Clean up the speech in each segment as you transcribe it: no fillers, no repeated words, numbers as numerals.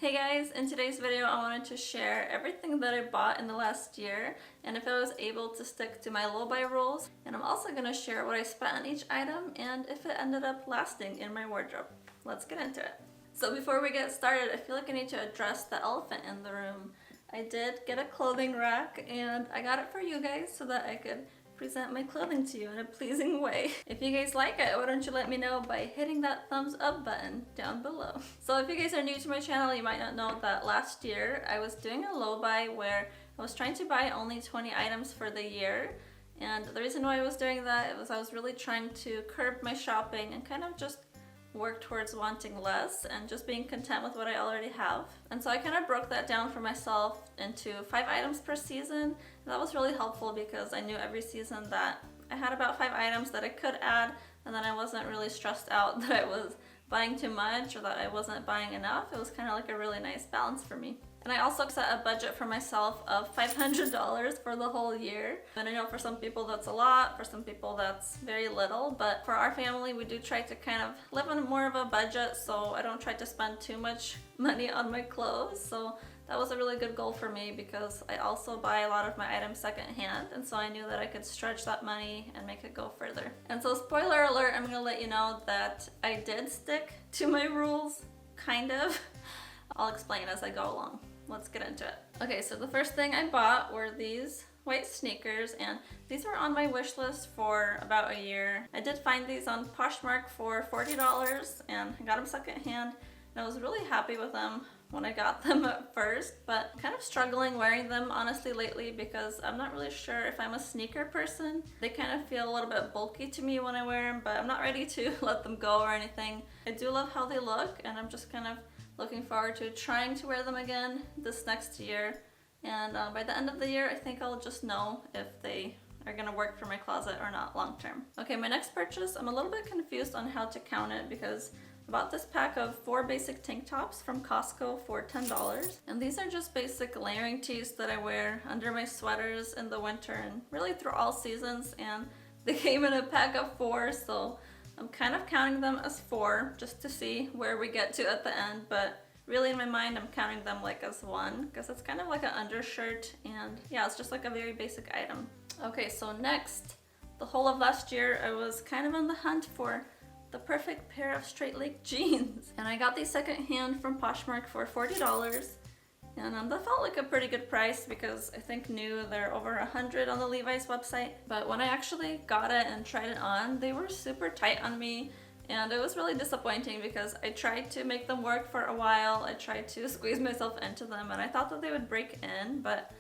Hey guys, in today's video I wanted to share everything that I bought in the last year and if I was able to stick to my low buy rules, and I'm also going to share what I spent on each item and if it ended up lasting in my wardrobe. Let's get into it. So before we get started, I feel like I need to address the elephant in the room. I did get a clothing rack and I got it for you guys so that I could present my clothing to you in a pleasing way. If you guys like it, why don't you let me know by hitting that thumbs up button down below. So if you guys are new to my channel, you might not know that last year I was doing a low buy where I was trying to buy only 20 items for the year. And the reason why I was doing that was I was really trying to curb my shopping and kind of just work towards wanting less and just being content with what I already have. And so I kind of broke that down for myself into 5 items per season. And that was really helpful because I knew every season that I had about 5 items that I could add, and then I wasn't really stressed out that I was buying too much or that I wasn't buying enough. It was kind of like a really nice balance for me. And I also set a budget for myself of $500 for the whole year. And I know for some people that's a lot, for some people that's very little, but for our family we do try to kind of live on more of a budget, so I don't try to spend too much money on my clothes. So that was a really good goal for me because I also buy a lot of my items secondhand, and so I knew that I could stretch that money and make it go further. And so spoiler alert, I'm gonna let you know that I did stick to my rules, kind of. I'll explain as I go along. Let's get into it. Okay, so the first thing I bought were these white sneakers, and these were on my wish list for about a year. I did find these on Poshmark for $40 and I got them secondhand, and I was really happy with them when I got them at first, but I'm kind of struggling wearing them honestly lately because I'm not really sure if I'm a sneaker person. They kind of feel a little bit bulky to me when I wear them, but I'm not ready to let them go or anything. I do love how they look, and I'm just kind of looking forward to trying to wear them again this next year. And by the end of the year, I think I'll just know if they are gonna work for my closet or not long term. Okay, my next purchase, I'm a little bit confused on how to count it because I bought this pack of 4 basic tank tops from Costco for $10. And these are just basic layering tees that I wear under my sweaters in the winter and really through all seasons. And they came in a pack of 4, so I'm kind of counting them as 4 just to see where we get to at the end, but really in my mind I'm counting them like as 1 because it's kind of like an undershirt, and yeah, it's just like a very basic item. Okay, so next, the whole of last year I was kind of on the hunt for the perfect pair of straight leg jeans, and I got these secondhand from Poshmark for $40. And that felt like a pretty good price because I think new they're over $100 on the Levi's website. But when I actually got it and tried it on, they were super tight on me, and it was really disappointing because I tried to make them work for a while. I tried to squeeze myself into them and I thought that they would break in, but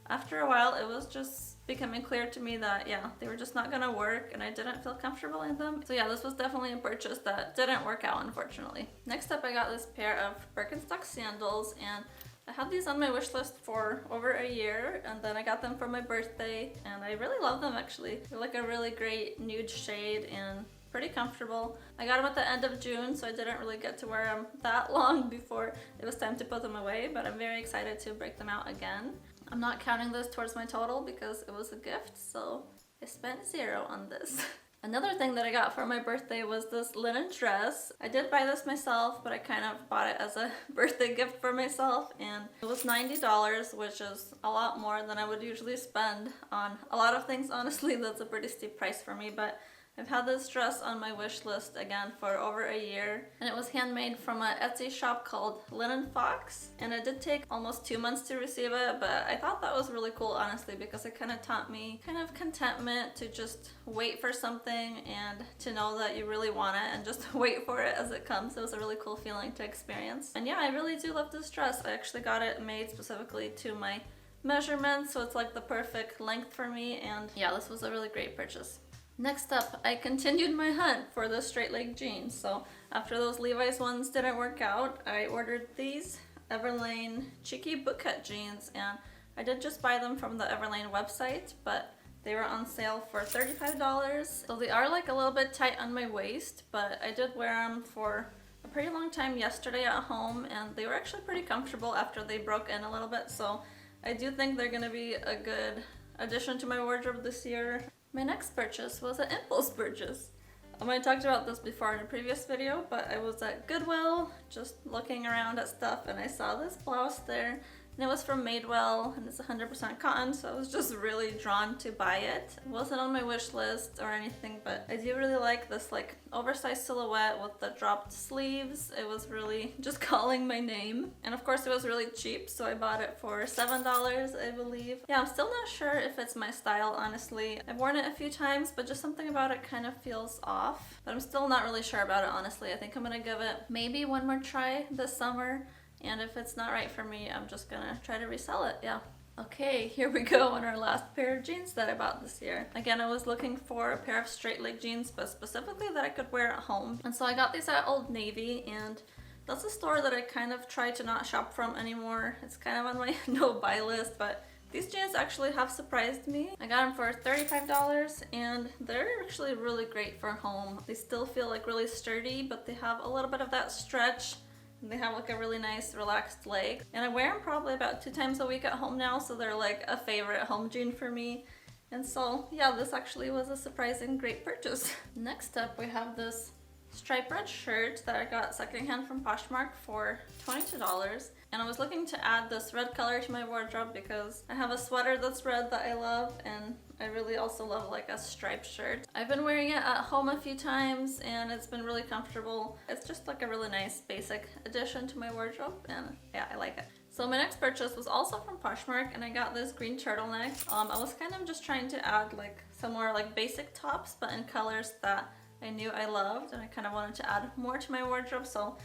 after a while it was just becoming clear to me that yeah, they were just not gonna work and I didn't feel comfortable in them. So yeah, this was definitely a purchase that didn't work out, unfortunately. Next up, I got this pair of Birkenstock sandals, and I had these on my wish list for over a year, and then I got them for my birthday, and I really love them actually. They're like a really great nude shade and pretty comfortable. I got them at the end of June, so I didn't really get to wear them that long before it was time to put them away, but I'm very excited to break them out again. I'm not counting this towards my total because it was a gift, so I spent 0 on this. Another thing that I got for my birthday was this linen dress. I did buy this myself, but I kind of bought it as a birthday gift for myself, and it was $90, which is a lot more than I would usually spend on a lot of things. Honestly, that's a pretty steep price for me, but I've had this dress on my wish list again for over a year, and it was handmade from an Etsy shop called Linen Fox, and it did take almost 2 months to receive it, but I thought that was really cool honestly because it kind of taught me kind of contentment, to just wait for something and to know that you really want it and just wait for it as it comes. It was a really cool feeling to experience. And yeah, I really do love this dress. I actually got it made specifically to my measurements, so it's like the perfect length for me, and yeah, this was a really great purchase. Next up, I continued my hunt for the straight leg jeans. So after those Levi's ones didn't work out, I ordered these Everlane cheeky bootcut jeans, and I did just buy them from the Everlane website, but they were on sale for $35. So they are like a little bit tight on my waist, but I did wear them for a pretty long time yesterday at home, and they were actually pretty comfortable after they broke in a little bit. So I do think they're gonna be a good addition to my wardrobe this year. My next purchase was an impulse purchase. I talked about this before in a previous video, but I was at Goodwill just looking around at stuff and I saw this blouse there. And it was from Madewell and it's 100% cotton, so I was just really drawn to buy it. It wasn't on my wish list or anything, but I do really like this like oversized silhouette with the dropped sleeves. It was really just calling my name. And of course it was really cheap, so I bought it for $7, I believe. Yeah, I'm still not sure if it's my style, honestly. I've worn it a few times, but just something about it kind of feels off. But I'm still not really sure about it, honestly. I think I'm gonna give it maybe one more try this summer. And if it's not right for me, I'm just gonna try to resell it, yeah. Okay, here we go on our last pair of jeans that I bought this year. Again, I was looking for a pair of straight leg jeans, but specifically that I could wear at home. And so I got these at Old Navy, and that's a store that I kind of try to not shop from anymore. It's kind of on my no-buy list, but these jeans actually have surprised me. I got them for $35 and they're actually really great for home. They still feel like really sturdy, but they have a little bit of that stretch. They have like a really nice relaxed leg. And I wear them probably about 2 times a week at home now, so they're like a favorite home jean for me. And so yeah, this actually was a surprising great purchase. Next up we have this striped red shirt that I got secondhand from Poshmark for $22. And I was looking to add this red color to my wardrobe because I have a sweater that's red that I love, and I really also love like a striped shirt. I've been wearing it at home a few times and it's been really comfortable. It's just like a really nice basic addition to my wardrobe, and yeah, I like it. So my next purchase was also from Poshmark, and I got this green turtleneck. I was kind of just trying to add like some more like basic tops, but in colors that I knew I loved, and I kind of wanted to add more to my wardrobe. So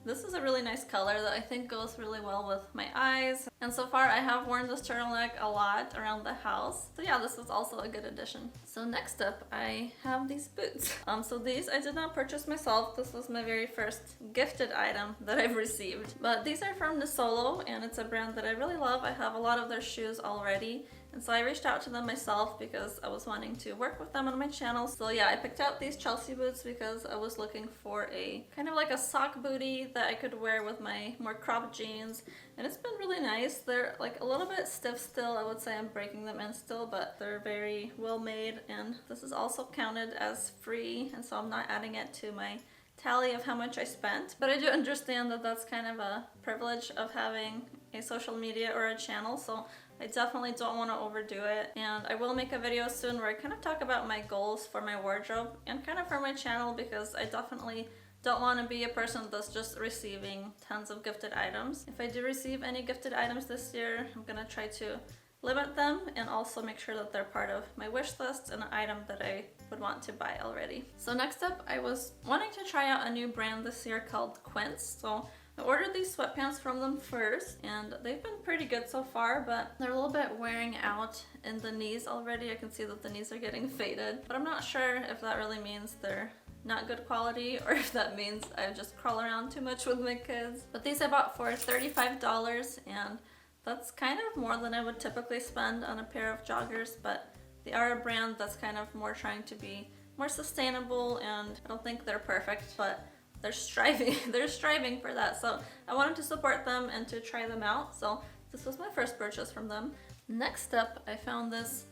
this is a really nice color that I think goes really well with my eyes. And so far I have worn this turtleneck a lot around the house. So yeah, this was also a good addition. So next up I have these boots. So these I did not purchase myself. This was my very first gifted item that I've received. But these are from Solo, and it's a brand that I really love. I have a lot of their shoes already. And so I reached out to them myself because I was wanting to work with them on my channel. So yeah, I picked out these Chelsea boots because I was looking for a kind of like a sock bootie that I could wear with my more cropped jeans. And it's been really nice. They're like a little bit stiff still. I would say I'm breaking them in still, but they're very well made. And this is also counted as free, and so I'm not adding it to my tally of how much I spent. But I do understand that that's kind of a privilege of having a social media or a channel. So I definitely don't want to overdo it, and I will make a video soon where I kind of talk about my goals for my wardrobe and kind of for my channel, because I definitely don't want to be a person that's just receiving tons of gifted items. If I do receive any gifted items this year, I'm gonna try to limit them and also make sure that they're part of my wish list and an item that I would want to buy already. So next up, I was wanting to try out a new brand this year called Quince. So I ordered these sweatpants from them first, and they've been pretty good so far, but they're a little bit wearing out in the knees already. I can see that the knees are getting faded, but I'm not sure if that really means they're not good quality or if that means I just crawl around too much with my kids. But these I bought for $35, and that's kind of more than I would typically spend on a pair of joggers, but they are a brand that's kind of more trying to be more sustainable, and I don't think they're perfect, but they're striving for that. So I wanted to support them and to try them out. So this was my first purchase from them. Next up, I found this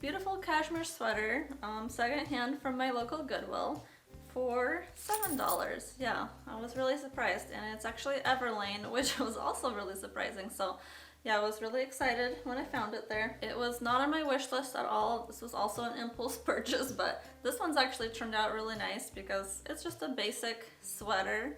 beautiful cashmere sweater, secondhand from my local Goodwill for $7. Yeah, I was really surprised, and it's actually Everlane, which was also really surprising. So yeah, I was really excited when I found it there. It was not on my wish list at all. This was also an impulse purchase, but this one's actually turned out really nice because it's just a basic sweater.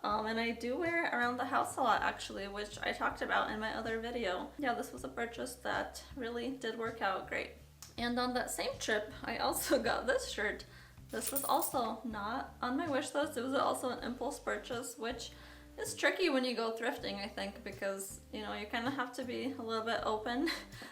And I do wear it around the house a lot actually, which I talked about in my other video. Yeah, this was a purchase that really did work out great. And on that same trip, I also got this shirt. This was also not on my wish list. It was also an impulse purchase, which it's tricky when you go thrifting, I think, because, you know, you kind of have to be a little bit open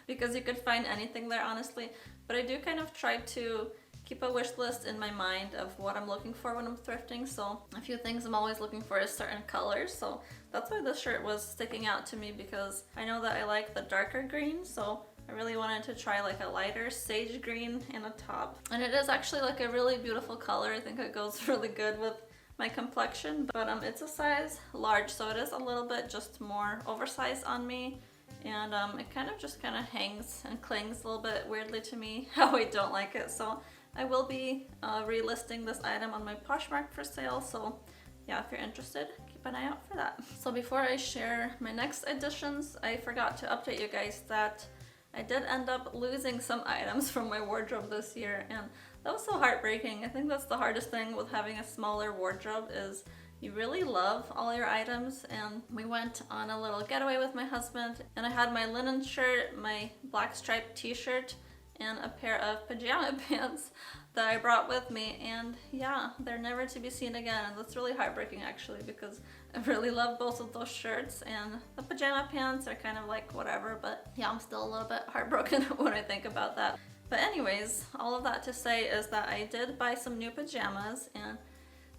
because you could find anything there, honestly. But I do kind of try to keep a wish list in my mind of what I'm looking for when I'm thrifting. So a few things I'm always looking for is certain colors. So that's why this shirt was sticking out to me, because I know that I like the darker green. So I really wanted to try like a lighter sage green in a top. And it is actually like a really beautiful color. I think it goes really good with my complexion, but it's a size large, so it is a little bit just more oversized on me, and it kind of hangs and clings a little bit weirdly to me, how I don't like it. So I will be relisting this item on my Poshmark for sale, so yeah, if you're interested, keep an eye out for that. So before I share my next additions, I forgot to update you guys that I did end up losing some items from my wardrobe this year, and that was so heartbreaking. I think that's the hardest thing with having a smaller wardrobe is you really love all your items. And we went on a little getaway with my husband, and I had my linen shirt, my black striped t-shirt, and a pair of pajama pants that I brought with me, and yeah, they're never to be seen again. And that's really heartbreaking actually, because I really love both of those shirts, and the pajama pants are kind of like whatever, but yeah, I'm still a little bit heartbroken when I think about that. But anyways, all of that to say is that I did buy some new pajamas, and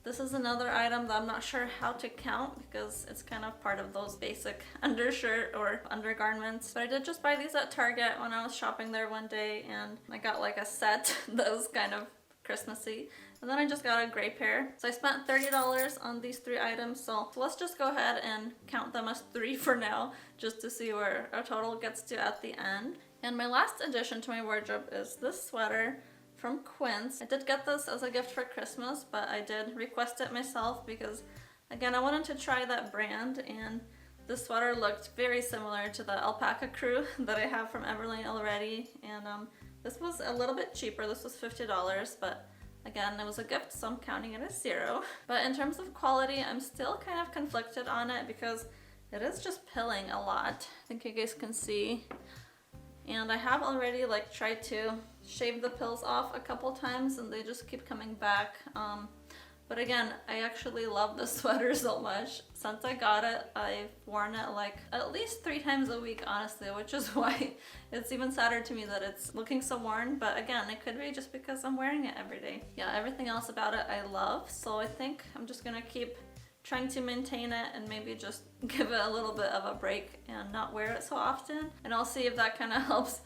this is another item that I'm not sure how to count because it's kind of part of those basic undershirt or undergarments. But I did just buy these at Target when I was shopping there one day, and I got like a set that was kind of Christmassy. And then I just got a gray pair. So I spent $30 on these 3 items. So let's just go ahead and count them as 3 for now, just to see where our total gets to at the end. And my last addition to my wardrobe is this sweater from Quince. I did get this as a gift for Christmas, but I did request it myself because, again, I wanted to try that brand, and this sweater looked very similar to the alpaca crew that I have from Everlane already. And this was a little bit cheaper. This was $50, but again, it was a gift, so I'm counting it as 0. But in terms of quality, I'm still kind of conflicted on it because it is just pilling a lot. I think you guys can see. And I have already like tried to shave the pills off a couple times, and they just keep coming back. But again, I actually love this sweater so much. Since I got it, I've worn it like at least 3 times a week, honestly, which is why it's even sadder to me that it's looking so worn. But again, it could be just because I'm wearing it every day. Yeah, everything else about it I love, so I think I'm just gonna keep trying to maintain it and maybe just give it a little bit of a break and not wear it so often. And I'll see if that kind of helps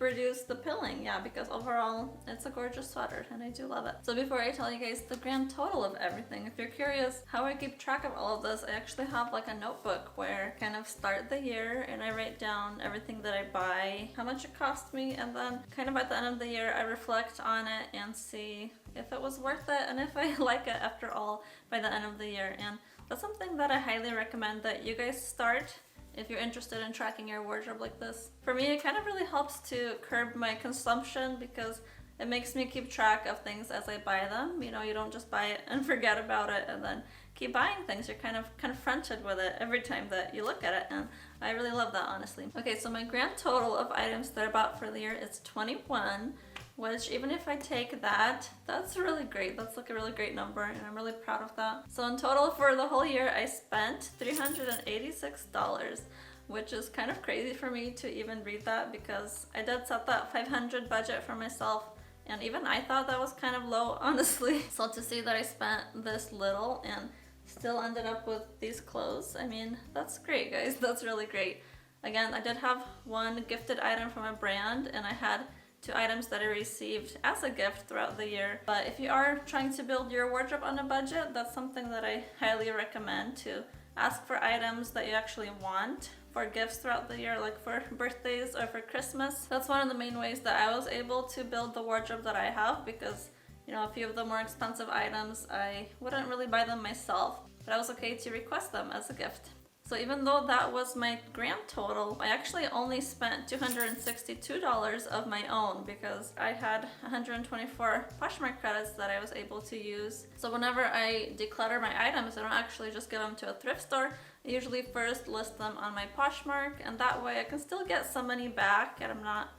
reduce the pilling. Yeah, because overall it's a gorgeous sweater and I do love it. So before I tell you guys the grand total of everything, if you're curious how I keep track of all of this, I actually have like a notebook where I kind of start the year and I write down everything that I buy, how much it cost me, and then kind of at the end of the year I reflect on it and see if it was worth it and if I like it after all by the end of the year. And that's something that I highly recommend that you guys start if you're interested in tracking your wardrobe like this. For me, it kind of really helps to curb my consumption because it makes me keep track of things as I buy them. You know, you don't just buy it and forget about it and then keep buying things. You're kind of confronted with it every time that you look at it, and I really love that, honestly. Okay, so my grand total of items that I bought for the year is 21, which even if I take that, that's really great. That's like a really great number, and I'm really proud of that. So in total for the whole year, I spent $386, which is kind of crazy for me to even read that because I did set that $500 budget for myself, and even I thought that was kind of low, honestly. So to see that I spent this little and still ended up with these clothes, I mean, that's great, guys. That's really great. Again, I did have one gifted item from a brand, and I had 2 items that I received as a gift throughout the year. But if you are trying to build your wardrobe on a budget, that's something that I highly recommend, to ask for items that you actually want for gifts throughout the year, like for birthdays or for Christmas. That's one of the main ways that I was able to build the wardrobe that I have, because you know, a few of the more expensive items, I wouldn't really buy them myself, but I was okay to request them as a gift. So even though that was my grand total, I actually only spent $262 of my own because I had 124 Poshmark credits that I was able to use. So whenever I declutter my items, I don't actually just give them to a thrift store. I usually first list them on my Poshmark, and that way I can still get some money back and I'm not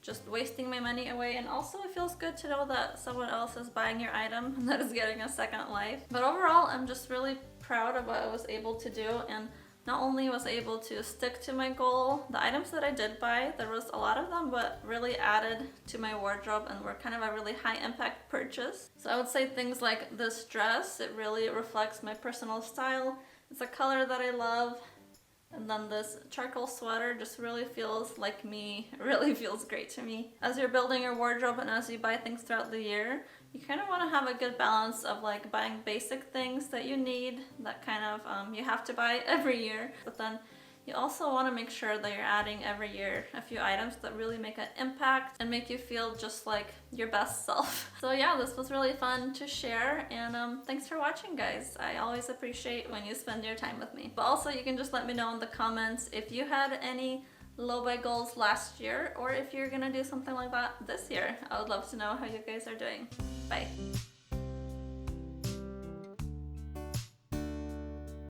just wasting my money away. And also it feels good to know that someone else is buying your item and that is getting a second life. But overall, I'm just really proud of what I was able to do, and not only was I able to stick to my goal, the items that I did buy, there was a lot of them but really added to my wardrobe and were kind of a really high impact purchase. So I would say things like this dress, it really reflects my personal style. It's a color that I love. And then this charcoal sweater just really feels like me. It really feels great to me. As you're building your wardrobe and as you buy things throughout the year, you kind of want to have a good balance of like buying basic things that you need, that kind of you have to buy every year, but then You also want to make sure that you're adding every year a few items that really make an impact and make you feel just like your best self. So yeah, this was really fun to share, and thanks for watching, guys. I always appreciate when you spend your time with me. But also you can just let me know in the comments if you had any low buy goals last year, or if you're gonna do something like that this year. I would love to know how you guys are doing. Bye.